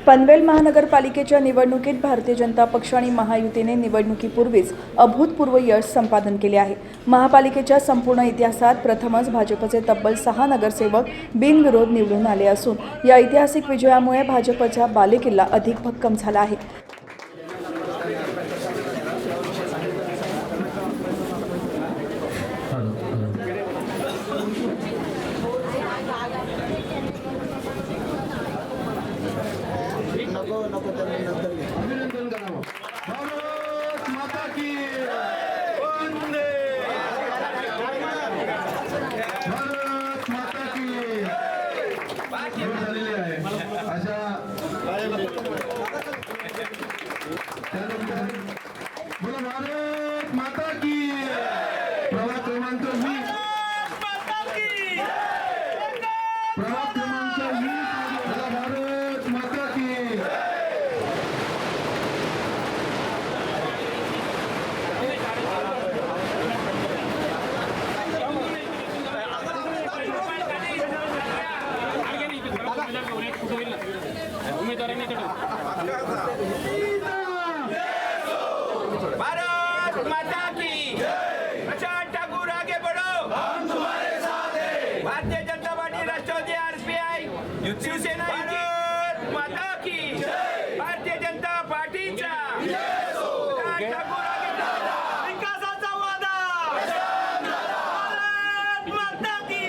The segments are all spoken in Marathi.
पनवेल महानगरपालिकेच्या निवडणुकीत भारतीय जनता पक्ष आणि महायुतीने निवडणुकीपूर्वीच अभूतपूर्व यश संपादन केले आहे। महापालिकेच्या संपूर्ण इतिहासात प्रथमच भाजपचे तब्बल 6 नगरसेवक बिनविरोध निवडून आले असून या ऐतिहासिक विजयामुळे भाजपचा बालेकिल्ला अधिक भक्कम झाला आहे। अभिनंदन करावं। भारत माता की वंदे। भारत माता की झालेली आहे। अशा बोला भारत माता की। प्रभाग क्रमांक 20 प्रभाग क्रमांक 20 बोला भारत माता की। भारत माता की प्रशांत ठाकुर आगे बढ़ो, हम तुम्हारे साथ हैं। भारतीय जनता पार्टी, राष्ट्रवादी, आरपीआई, शिवसेना, भारत माता की भारतीय जनता पार्टीचा प्रशांत ठाकूर आगे बढ़ो, विकासाचा वादा, भारत माता की।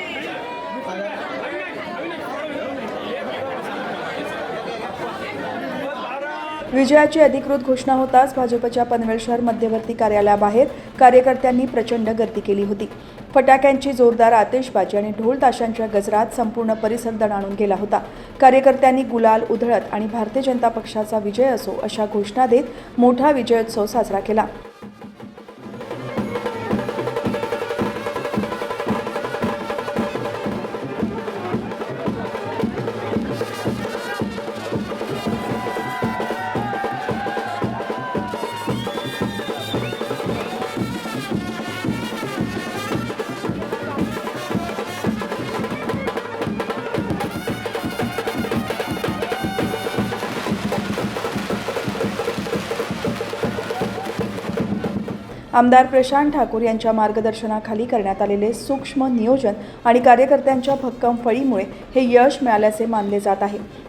विजयाची अधिकृत घोषणा होताच भाजपच्या पनवेल शहर मध्यवर्ती कार्यालयाबाहेर कार्यकर्त्यांनी प्रचंड गर्दी केली होती। फटाक्यांची जोरदार आतिषबाजी आणि ढोल ताशांच्या गजरात संपूर्ण परिसर दणाणून गेला होता। कार्यकर्त्यांनी गुलाल उधळत आणि भारतीय जनता पक्षाचा विजय असो अशा घोषणा देत मोठा विजयोत्सव साजरा केला। आमदार प्रशांत ठाकूर यांच्या मार्गदर्शनाखाली करण्यात आलेले सूक्ष्म नियोजन आणि कार्यकर्त्यांच्या भक्कम फळीमुळे हे यश मिळाल्याचे मानले जात आहे।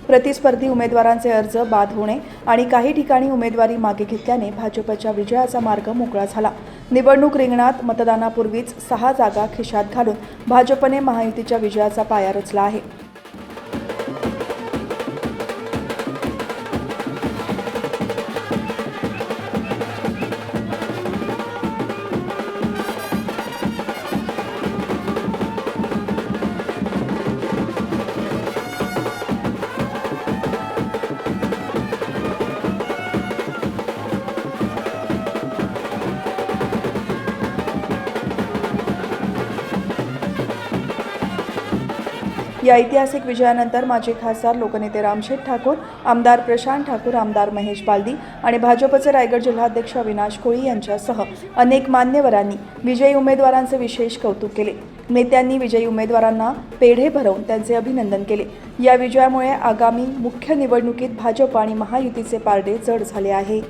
प्रतिस्पर्धी उमेदवारांचे अर्ज बाद होणे आणि काही ठिकाणी उमेदवारी मागे घेतल्याने भाजपच्या विजयाचा मार्ग मोकळा झाला। निवडणूक रिंगणात मतदानापूर्वीच 6 जागा खिशात घालून भाजपने महायुतीच्या विजयाचा पाया रचला आहे। या ऐतिहासिक विजयानंतर माजी खासदार लोकनेते रामशेठ ठाकूर, आमदार प्रशांत ठाकूर, आमदार महेश बालदी आणि भाजपचे रायगड जिल्हाध्यक्ष अविनाश कोळी यांच्यासह अनेक मान्यवरांनी विजयी उमेदवारांचे विशेष कौतुक केले। नेत्यांनी विजयी उमेदवारांना पेढे भरवून त्यांचे अभिनंदन केले। या विजयामुळे आगामी मुख्य निवडणुकीत भाजप आणि महायुतीचे पारडे जड झाले आहे।